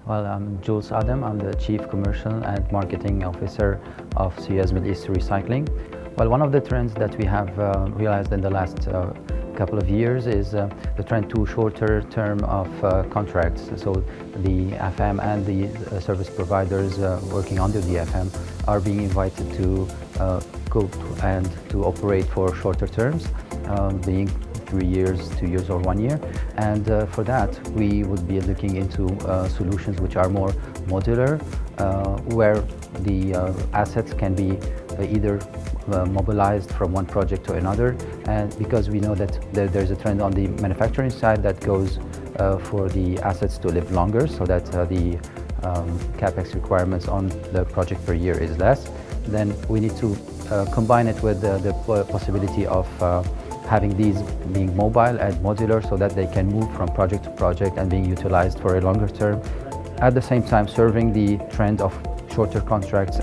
Well, I'm Jules Adem. I'm the Chief Commercial and Marketing Officer of Suez Middle East Recycling. Well, one of the trends that we have realized in the last couple of years is the trend to shorter term of contracts. So the FM and the service providers working under the FM are being invited to go and to operate for shorter terms, being 3 years, 2 years, or 1 year. And for that, we would be looking into solutions which are more modular, where the assets can be either mobilized from one project to another. And because we know that there's a trend on the manufacturing side that goes for the assets to live longer, so that the capex requirements on the project per year is less, then we need to combine it with the possibility of having these being mobile and modular so that they can move from project to project and being utilized for a longer term, at the same time serving the trend of shorter contracts.